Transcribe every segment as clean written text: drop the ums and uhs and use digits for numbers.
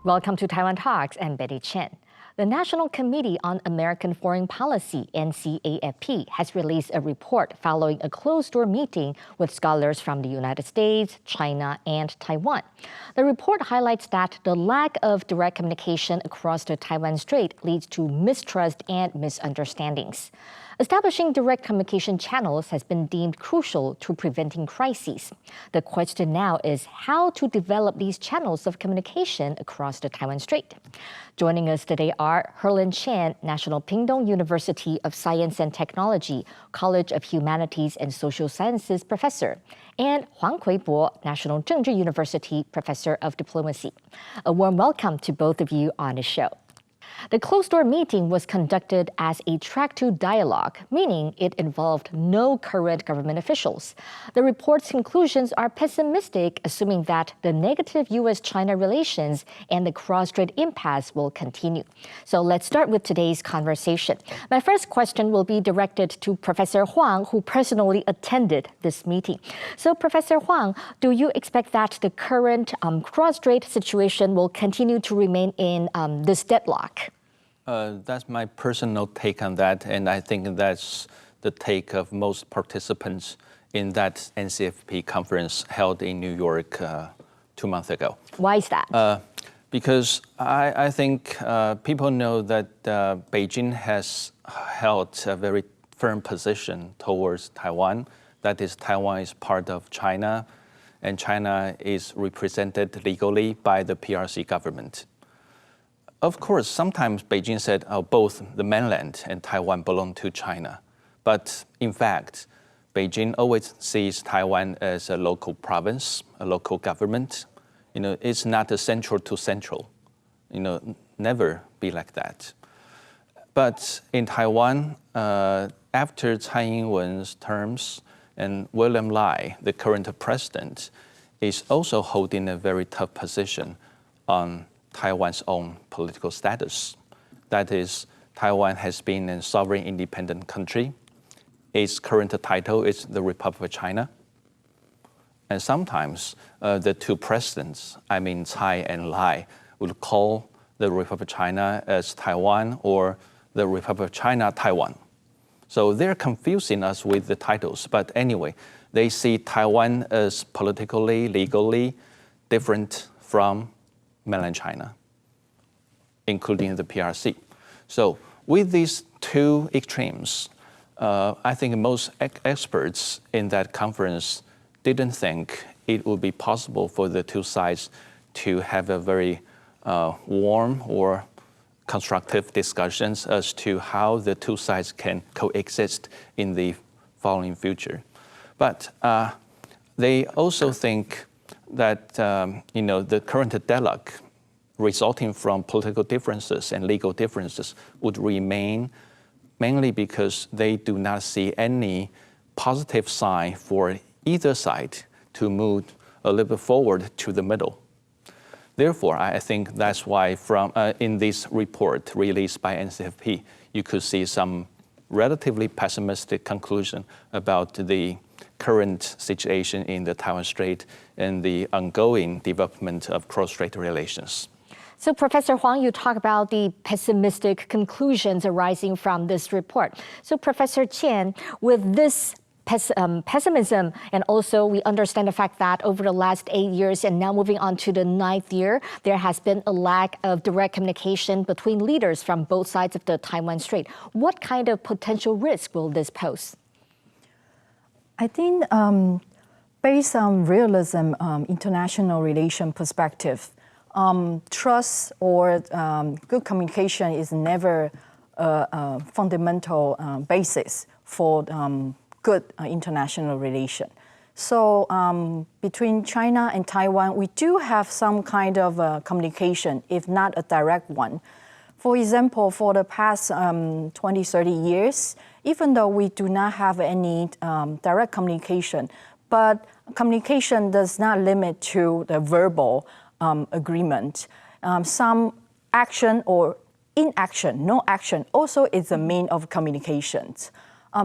Welcome to Taiwan Talks. I'm Betty Chen. The National Committee on American Foreign Policy, NCAFP, has released a report following a closed-door meeting with scholars from the United States, China, and Taiwan. The report highlights that the lack of direct communication across the Taiwan Strait leads to mistrust and misunderstandings. Establishing direct communication channels has been deemed crucial to preventing crises. The question now is how to develop these channels of communication across the Taiwan Strait. Joining us today are Herlin Chien, National Pingtung University of Science and Technology, College of Humanities and Social Sciences Professor, and Huang Kuibo, National Zhengzhi University Professor of Diplomacy. A warm welcome to both of you on the show. The closed-door meeting was conducted as a track-two dialogue, meaning it involved no current government officials. The report's conclusions are pessimistic, assuming that the negative U.S.-China relations and the Cross-Strait impasse will continue. So let's start with today's conversation. My first question will be directed to Professor Huang, who personally attended this meeting. So, Professor Huang, do you expect that the current Cross-Strait situation will continue to remain in this deadlock? That's my personal take on that, and I think that's the take of most participants in that NCAFP conference held in New York 2 months ago. Why is that? Because I think people know that Beijing has held a very firm position towards Taiwan. That is, Taiwan is part of China, and China is represented legally by the PRC government. Of course, sometimes Beijing said both the mainland and Taiwan belong to China. But in fact, Beijing always sees Taiwan as a local province, a local government. It's not a central to central. Never be like that. But in Taiwan, after Tsai Ing-wen's terms, and William Lai, the current president, is also holding a very tough position on Taiwan's own political status. That is, Taiwan has been a sovereign independent country. Its current title is the Republic of China. And sometimes the two presidents, Tsai and Lai, would call the Republic of China as Taiwan or the Republic of China, Taiwan. So they're confusing us with the titles. But anyway, they see Taiwan as politically, legally different from mainland China, including the PRC. So with these two extremes, I think most experts in that conference didn't think it would be possible for the two sides to have a very warm or constructive discussions as to how the two sides can coexist in the following future. But they also think that the current deadlock resulting from political differences and legal differences would remain mainly because they do not see any positive sign for either side to move a little bit forward to the middle. Therefore, I think that's why in this report released by NCAFP, you could see some relatively pessimistic conclusion about the current situation in the Taiwan Strait and the ongoing development of cross-strait relations. So, Professor Huang, you talk about the pessimistic conclusions arising from this report. So, Professor Chien, with this pessimism, and also we understand the fact that over the last 8 years and now moving on to the 9th year, there has been a lack of direct communication between leaders from both sides of the Taiwan Strait. What kind of potential risk will this pose? I think based on realism, international relation perspective, trust or good communication is never a fundamental basis for good international relation. So between China and Taiwan, we do have some kind of communication, if not a direct one. For example, for the past 20, 30 years, even though we do not have any direct communication, but communication does not limit to the verbal agreement. Some action or inaction, no action, also is a mean of communications.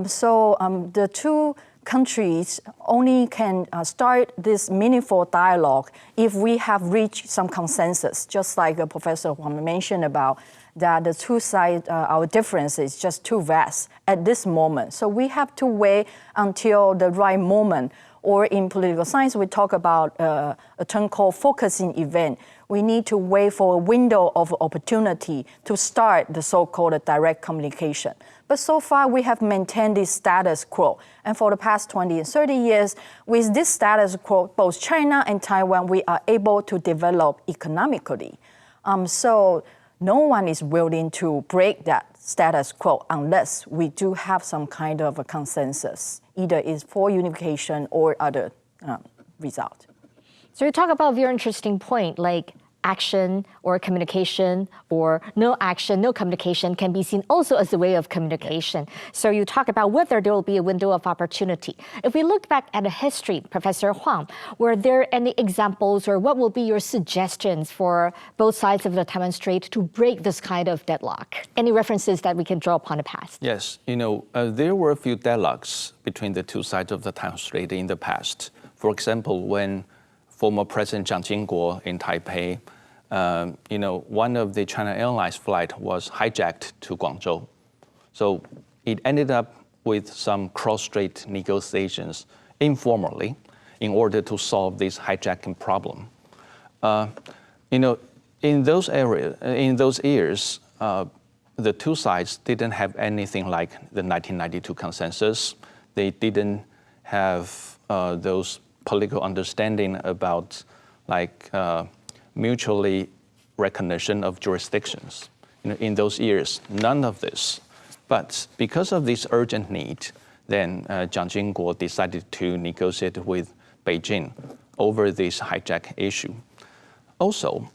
So the two countries only can start this meaningful dialogue if we have reached some consensus, just like Professor Huang mentioned about that the two sides, our difference is just too vast at this moment. So we have to wait until the right moment. Or in political science, we talk about a term called focusing event. We need to wait for a window of opportunity to start the so-called direct communication. But so far, we have maintained this status quo. And for the past 20 and 30 years, with this status quo, both China and Taiwan, we are able to develop economically. So no one is willing to break that status quo unless we do have some kind of a consensus, either is for unification or other result. So you talk about a very interesting point, like action or communication or no action, no communication can be seen also as a way of communication. So you talk about whether there will be a window of opportunity. If we look back at the history, Professor Huang, were there any examples or what will be your suggestions for both sides of the Taiwan Strait to break this kind of deadlock? Any references that we can draw upon the past? Yes, there were a few deadlocks between the two sides of the Taiwan Strait in the past. For example, when former President Jiang Jingguo in Taipei, one of the China Airlines flight was hijacked to Guangzhou. So it ended up with some cross-strait negotiations informally in order to solve this hijacking problem. In those years, the two sides didn't have anything like the 1992 consensus. They didn't have those political understanding about mutually recognition of jurisdictions. In those years, none of this. But because of this urgent need, then Jiang Jingguo decided to negotiate with Beijing over this hijack issue. Also,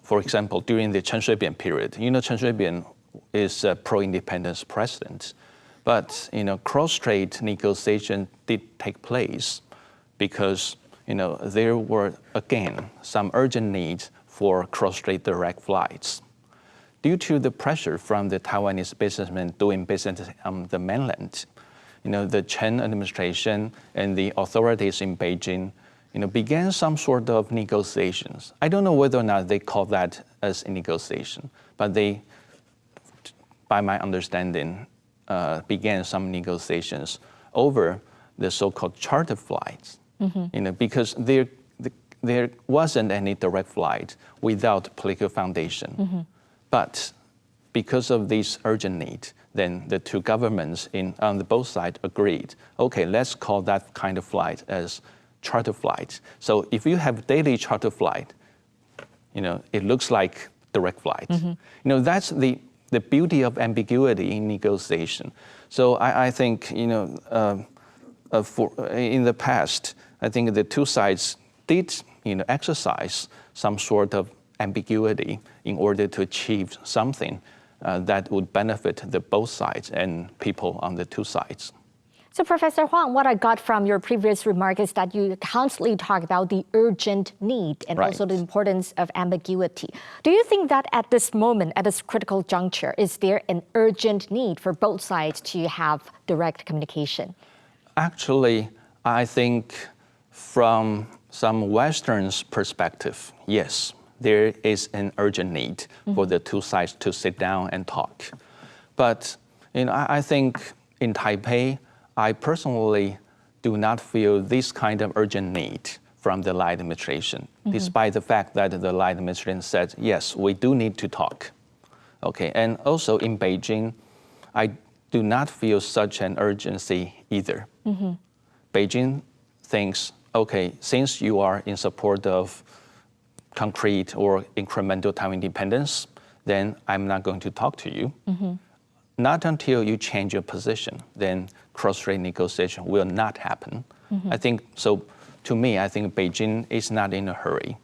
for example, during the Chen Shui-bian period, Chen Shui-bian is a pro-independence president, but cross-strait negotiation did take place because there were, again, some urgent needs for cross-strait direct flights. Due to the pressure from the Taiwanese businessmen doing business on the mainland, the Chen administration and the authorities in Beijing began some sort of negotiations. I don't know whether or not they call that as a negotiation, but they, by my understanding, began some negotiations over the so-called charter flights. Because there wasn't any direct flight without political foundation. But because of this urgent need, then the two governments on both sides agreed, okay, let's call that kind of flight as charter flight. So if you have daily charter flight, it looks like direct flight. That's the beauty of ambiguity in negotiation. So I think, in the past, I think the two sides did, exercise some sort of ambiguity in order to achieve something that would benefit both sides and people on the two sides. So Professor Huang, what I got from your previous remark is that you constantly talk about the urgent need and also the importance of ambiguity. Do you think that at this moment, at this critical juncture, is there an urgent need for both sides to have direct communication? Actually, I think from some Western's perspective, yes, there is an urgent need for the two sides to sit down and talk. But I think in Taipei, I personally do not feel this kind of urgent need from the Lai administration, despite the fact that the Lai administration said, yes, we do need to talk. Okay, and also in Beijing, I do not feel such an urgency either. Beijing thinks, okay, since you are in support of concrete or incremental Taiwan independence, then I'm not going to talk to you. Not until you change your position, then cross-strait negotiation will not happen. I think, so to me, I think Beijing is not in a hurry.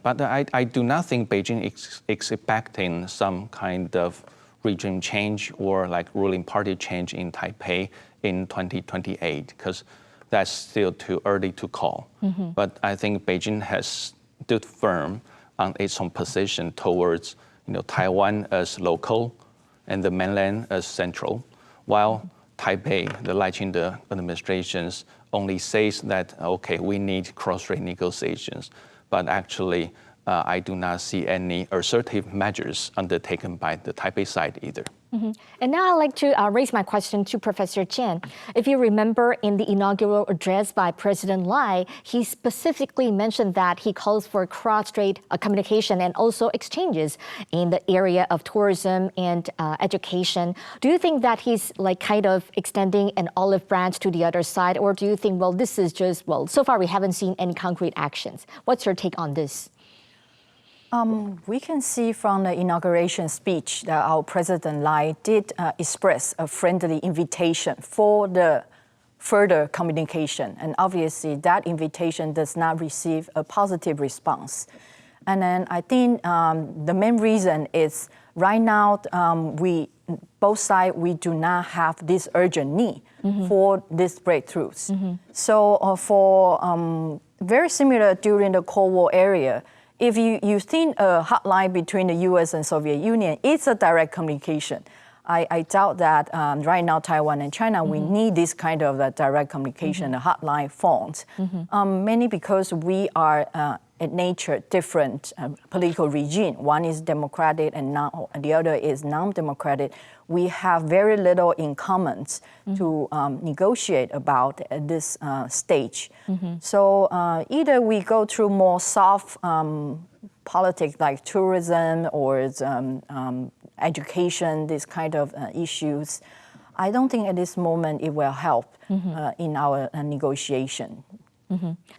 But I do not think Beijing is expecting some kind of regime change or ruling party change in Taipei in 2028, because that's still too early to call. But I think Beijing has stood firm on its own position towards Taiwan as local and the mainland as central, while Taipei, the Lai Ching-te administrations only says that, okay, we need cross-strait negotiations, but actually I do not see any assertive measures undertaken by the Taipei side either. And now I'd like to raise my question to Professor Chien. If you remember in the inaugural address by President Lai, he specifically mentioned that he calls for cross-strait communication and also exchanges in the area of tourism and education. Do you think that he's like kind of extending an olive branch to the other side, or do you think, well, this is just, well, so far we haven't seen any concrete actions? What's your take on this? We can see from the inauguration speech that our President Lai did express a friendly invitation for the further communication. And obviously that invitation does not receive a positive response. And then I think the main reason is right now both sides, we do not have this urgent need for these breakthroughs. So very similar during the Cold War era, if you think a hotline between the U.S. and Soviet Union, it's a direct communication. I doubt that right now Taiwan and China, we need this kind of direct communication, a hotline phones, mainly because we are at nature different political regime. One is democratic and the other is non-democratic. We have very little in common to negotiate about at this stage. So either we go through more soft politics like tourism or education, this kind of issues. I don't think at this moment it will help in our negotiation.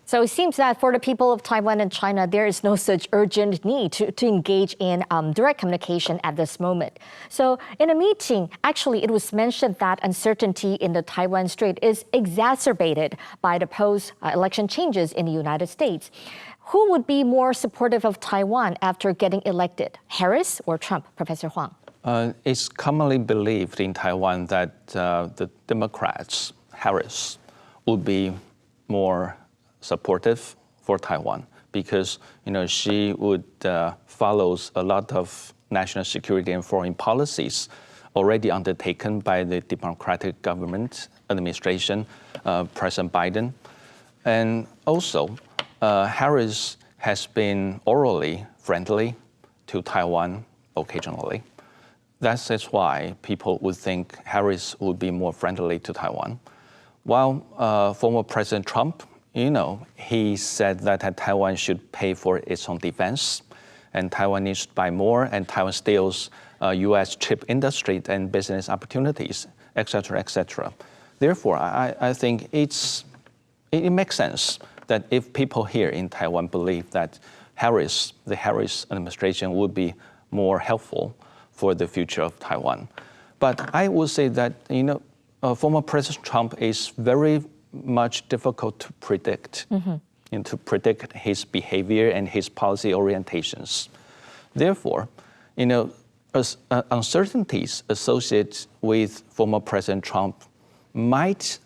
So it seems that for the people of Taiwan and China, there is no such urgent need to engage in direct communication at this moment. So in a meeting, actually, it was mentioned that uncertainty in the Taiwan Strait is exacerbated by the post-election changes in the United States. Who would be more supportive of Taiwan after getting elected, Harris or Trump, Professor Huang? It's commonly believed in Taiwan that the Democrats, Harris, would be more supportive for Taiwan because she would follows a lot of national security and foreign policies already undertaken by the Democratic government administration, President Biden, and also Harris has been orally friendly to Taiwan occasionally. That's why people would think Harris would be more friendly to Taiwan. While former President Trump, he said that Taiwan should pay for its own defense, and Taiwan needs to buy more, and Taiwan steals U.S. chip industry and business opportunities, et cetera, et cetera. Therefore, I think it makes sense that if people here in Taiwan believe that the Harris administration would be more helpful for the future of Taiwan. But I would say that, former President Trump is very much difficult to predict, and to predict his behavior and his policy orientations. Therefore, uncertainties associated with former President Trump might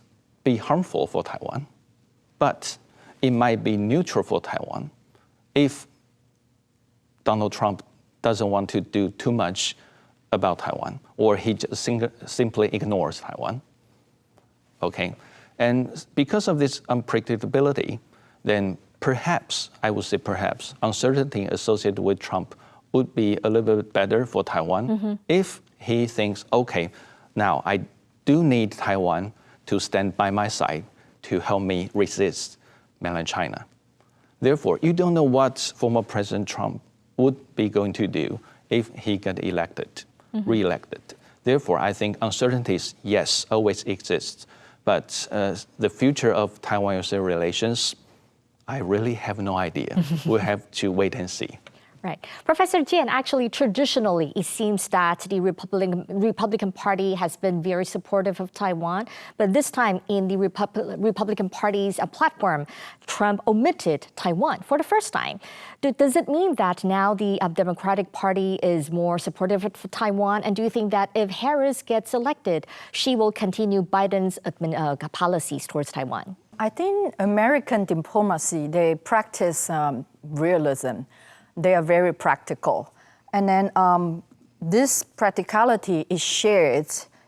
be harmful for Taiwan, but it might be neutral for Taiwan if Donald Trump doesn't want to do too much about Taiwan, or he just simply ignores Taiwan. Okay, and because of this unpredictability, then perhaps, I would say perhaps, uncertainty associated with Trump would be a little bit better for Taiwan if he thinks, okay, now I do need Taiwan to stand by my side to help me resist mainland China. Therefore, you don't know what former President Trump would be going to do if he got elected, re-elected. Therefore, I think uncertainties, yes, always exist. But the future of Taiwan-USA relations, I really have no idea. We'll have to wait and see. Right. Professor Chien, actually, traditionally, it seems that the Republican Party has been very supportive of Taiwan. But this time, in the Republican Party's platform, Trump omitted Taiwan for the first time. Does it mean that now the Democratic Party is more supportive of Taiwan? And do you think that if Harris gets elected, she will continue Biden's policies towards Taiwan? I think American diplomacy, they practice realism. They are very practical. And then this practicality is shared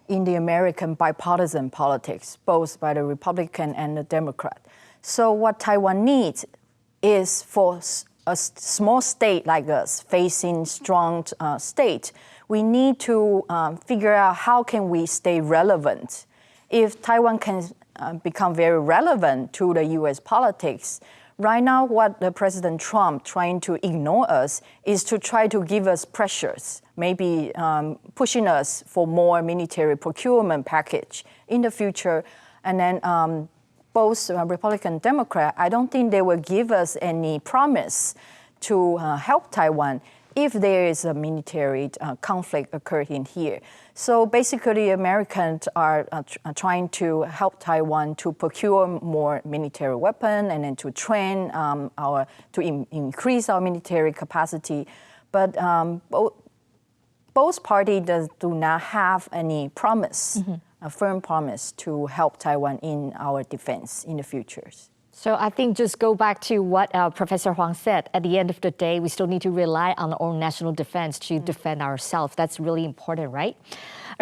in the American bipartisan politics, both by the Republican and the Democrat. So what Taiwan needs is for a small state like us facing strong state, we need to figure out how can we stay relevant. If Taiwan can become very relevant to the U.S. politics, right now what the President Trump trying to ignore us is to try to give us pressures, maybe pushing us for more military procurement package in the future. And then both Republican and Democrat, I don't think they will give us any promise to help Taiwan if there is a military conflict occurring here. So basically, Americans are trying to help Taiwan to procure more military weapons and then to train increase our military capacity. But both parties do not have any promise, a firm promise to help Taiwan in our defense in the futures. So I think just go back to what Professor Huang said. At the end of the day, we still need to rely on our own national defense to defend ourselves. That's really important, right?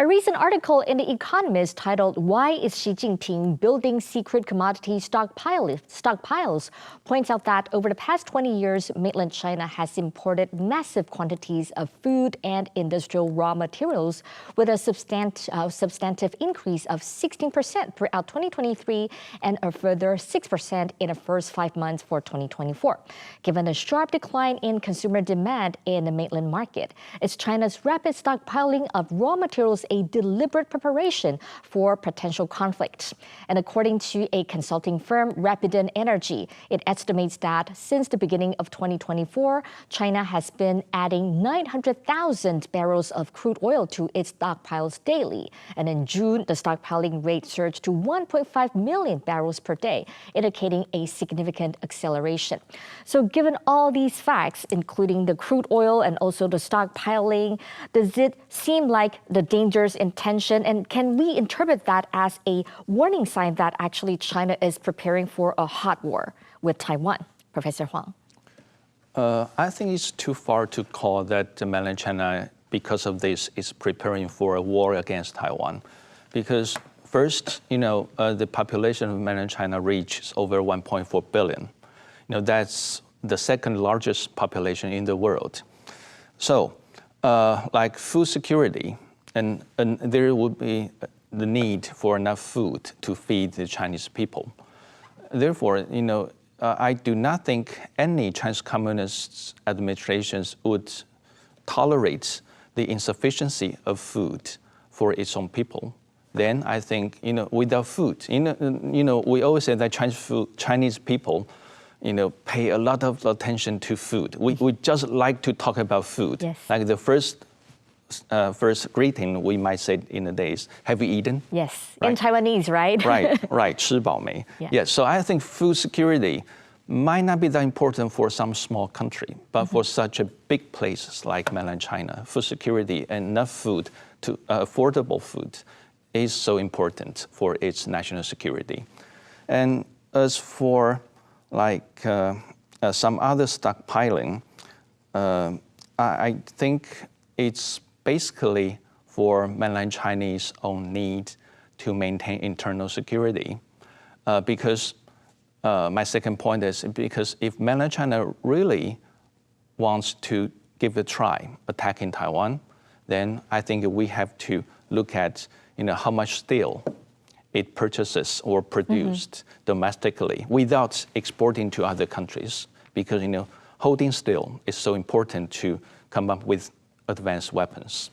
A recent article in The Economist titled, "Why is Xi Jinping Building Secret Commodity Stockpiles?" points out that over the past 20 years, mainland China has imported massive quantities of food and industrial raw materials with a substantive increase of 16% throughout 2023 and a further 6% in the first 5 months for 2024. Given the sharp decline in consumer demand in the mainland market, is China's rapid stockpiling of raw materials a deliberate preparation for potential conflict? And according to a consulting firm, Rapidon Energy, it estimates that since the beginning of 2024, China has been adding 900,000 barrels of crude oil to its stockpiles daily. And in June, the stockpiling rate surged to 1.5 million barrels per day, indicating a significant acceleration. So given all these facts, including the crude oil and also the stockpiling, does it seem like the dangers in tension, and can we interpret that as a warning sign that actually China is preparing for a hot war with Taiwan? Professor Huang. I think it's too far to call that mainland China, because of this, is preparing for a war against Taiwan. Because first, the population of mainland China reaches over 1.4 billion. That's the second largest population in the world. So, like food security, and there would be the need for enough food to feed the Chinese people. Therefore, I do not think any Chinese Communist administrations would tolerate the insufficiency of food for its own people. Then I think, without food, we always say that Chinese people, pay a lot of attention to food. We just like to talk about food. Yes. Like the first greeting we might say in the days, have you eaten? Yes, right. in Taiwanese, right? right, 吃饱没? Yeah. Yes, so I think food security might not be that important for some small country, but for such a big places like mainland China, food security and enough food, to affordable food, is so important for its national security. And as for some other stockpiling, I think it's basically for mainland Chinese own need to maintain internal security. Because my second point is because if mainland China really wants to give it a try attacking Taiwan, then I think we have to look at how much steel it purchases or produced domestically without exporting to other countries. Because holding steel is so important to come up with advanced weapons.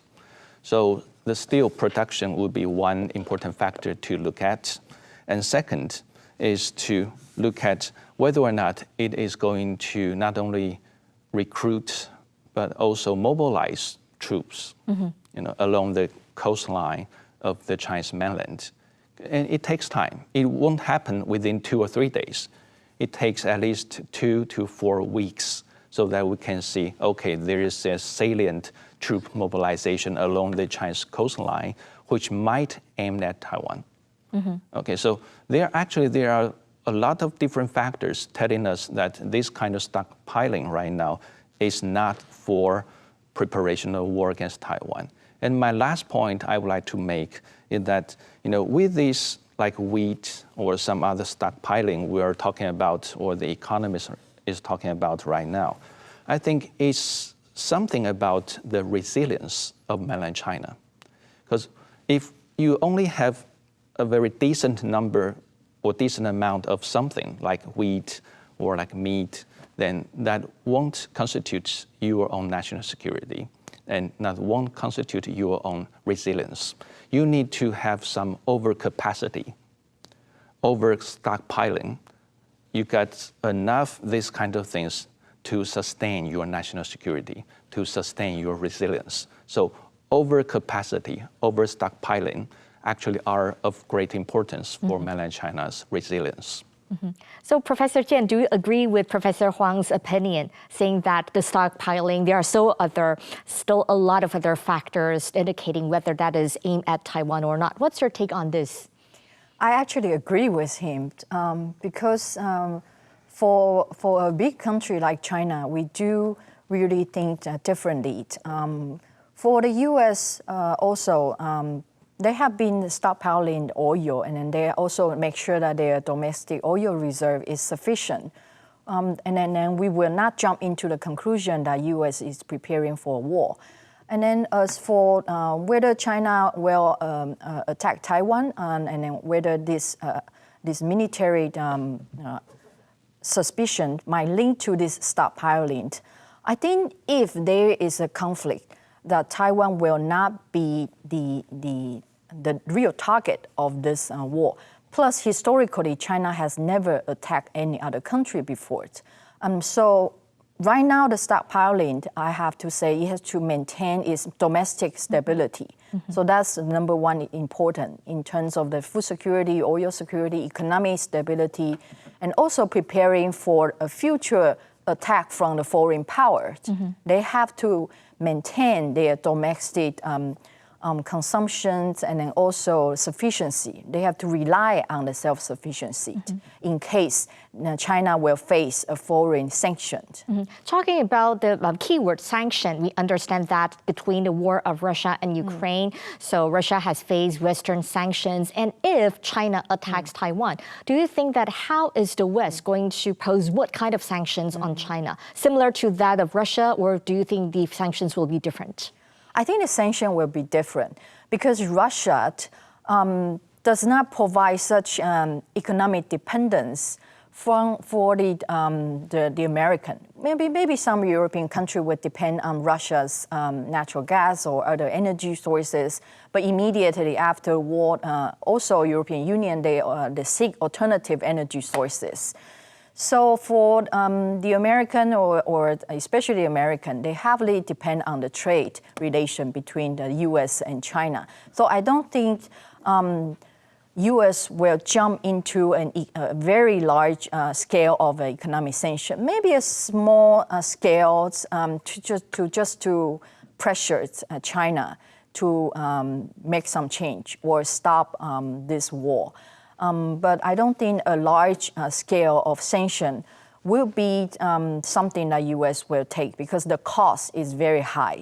So the steel production would be one important factor to look at. And second is to look at whether or not it is going to not only recruit, but also mobilize troops along the coastline of the Chinese mainland. And it takes time. It won't happen within 2 or 3 days. It takes at least 2 to 4 weeks so that we can see, okay, there is a salient troop mobilization along the Chinese coastline, which might aim at Taiwan. Okay, so there are a lot of different factors telling us that this kind of stockpiling right now is not for preparation of war against Taiwan. And my last point I would like to make is that, with this like wheat or some other stockpiling we are talking about, or the economist is talking about right now, I think it's something about the resilience of mainland China. Because if you only have a very decent number or decent amount of something like wheat or like meat, then that won't constitute your own national security, and that won't constitute your own resilience. You need to have some overcapacity, over stockpiling. You got enough these kind of things to sustain your national security, to sustain your resilience. So overcapacity, over stockpiling actually are of great importance for mainland China's resilience. So Professor Chien, do you agree with Professor Huang's opinion, saying that the stockpiling, there are still a lot of other factors indicating whether that is aimed at Taiwan or not? What's your take on this? I actually agree with him because for a big country like China, we do really think differently. For the U.S. also, they have been stockpiling oil, and then they also make sure that their domestic oil reserve is sufficient. And then we will not jump into the conclusion that U.S. is preparing for a war. And then as for whether China will attack Taiwan, and then whether this military suspicion might link to this stockpiling, I think if there is a conflict, that Taiwan will not be the real target of this war. Plus, historically, China has never attacked any other country before. So right now, the stockpiling, I have to say, it has to maintain its domestic stability. So that's number one important in terms of the food security, oil security, economic stability, and also preparing for a future attack from the foreign powers. They have to maintain their domestic consumptions and then also sufficiency. They have to rely on the self-sufficiency in case China will face a foreign sanction. Talking about the keyword sanction, we understand that between the war of Russia and Ukraine, so Russia has faced Western sanctions, and if China attacks Taiwan, do you think that how is the West going to pose what kind of sanctions on China? Similar to that of Russia, or do you think the sanctions will be different? I think the sanction will be different because Russia does not provide such economic dependence for the American. Maybe some European country would depend on Russia's natural gas or other energy sources, but immediately after war, also European Union, they seek alternative energy sources. So for the American or especially the American, they heavily depend on the trade relation between the U.S. and China. So I don't think U.S. will jump into a very large scale of economic sanction. Maybe a small scale to pressure China to make some change or stop this war. But I don't think a large scale of sanction will be something that U.S. will take because the cost is very high.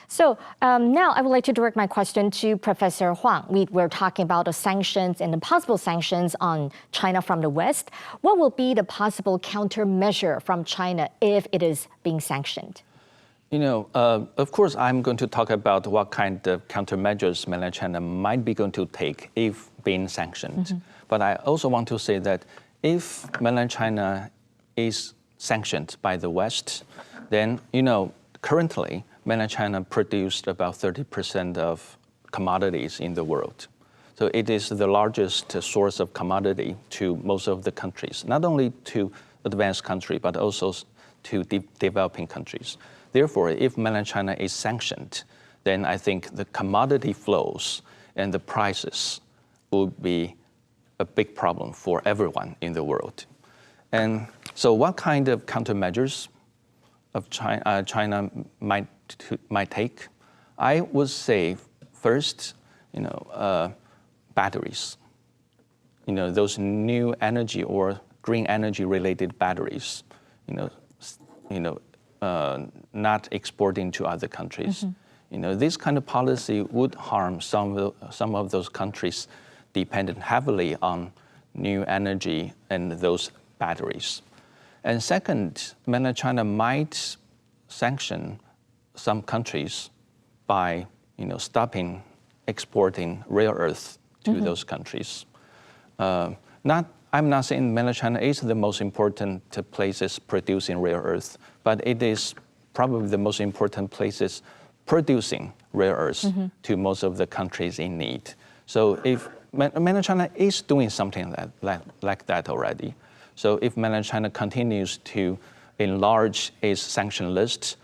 So now I would like to direct my question to Professor Huang. We're talking about the sanctions and the possible sanctions on China from the West. What will be the possible countermeasure from China if it is being sanctioned? Of course, I'm going to talk about what kind of countermeasures mainland China might be going to take if being sanctioned. But I also want to say that if mainland China is sanctioned by the West, then, currently, mainland China produced about 30% of commodities in the world. So it is the largest source of commodity to most of the countries, not only to advanced countries, but also to developing countries. Therefore, if mainland China is sanctioned, then I think the commodity flows and the prices will be a big problem for everyone in the world. And so what kind of countermeasures of China might take? I would say first, batteries. Those new energy or green energy related batteries, not exporting to other countries. This kind of policy would harm some of those countries dependent heavily on new energy and those batteries. And second, mainland China might sanction some countries by stopping exporting rare earth to those countries. I'm not saying mainland China is the most important places producing rare earth, but it is probably the most important places producing rare earths to most of the countries in need. So if mainland China is doing something like that already, so if mainland China continues to enlarge its sanction list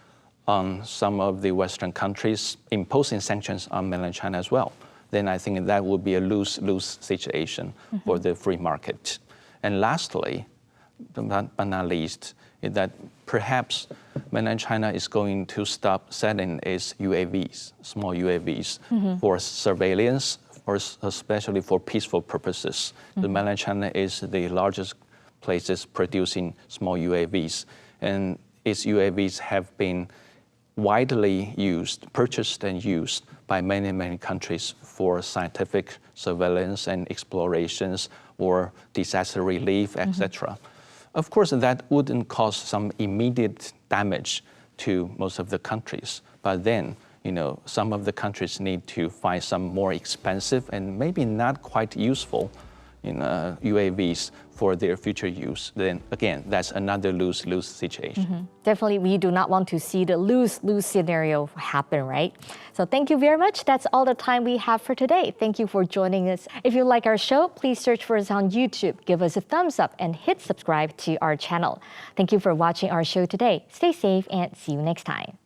on some of the Western countries, imposing sanctions on mainland China as well, then I think that would be a lose-lose situation for the free market. And lastly, but not least, is that perhaps mainland China is going to stop selling its UAVs, small UAVs, for surveillance, or especially for peaceful purposes. The mainland China is the largest places producing small UAVs, and its UAVs have been widely used, purchased and used by many countries for scientific surveillance and explorations or disaster relief, etc. Of course, that wouldn't cause some immediate damage to most of the countries, but then some of the countries need to find some more expensive and maybe not quite useful UAVs for their future use. Then again, that's another lose-lose situation. Definitely, we do not want to see the lose-lose scenario happen, right? So thank you very much. That's all the time we have for today. Thank you for joining us. If you like our show, please search for us on YouTube, give us a thumbs up, and hit subscribe to our channel. Thank you for watching our show today. Stay safe and see you next time.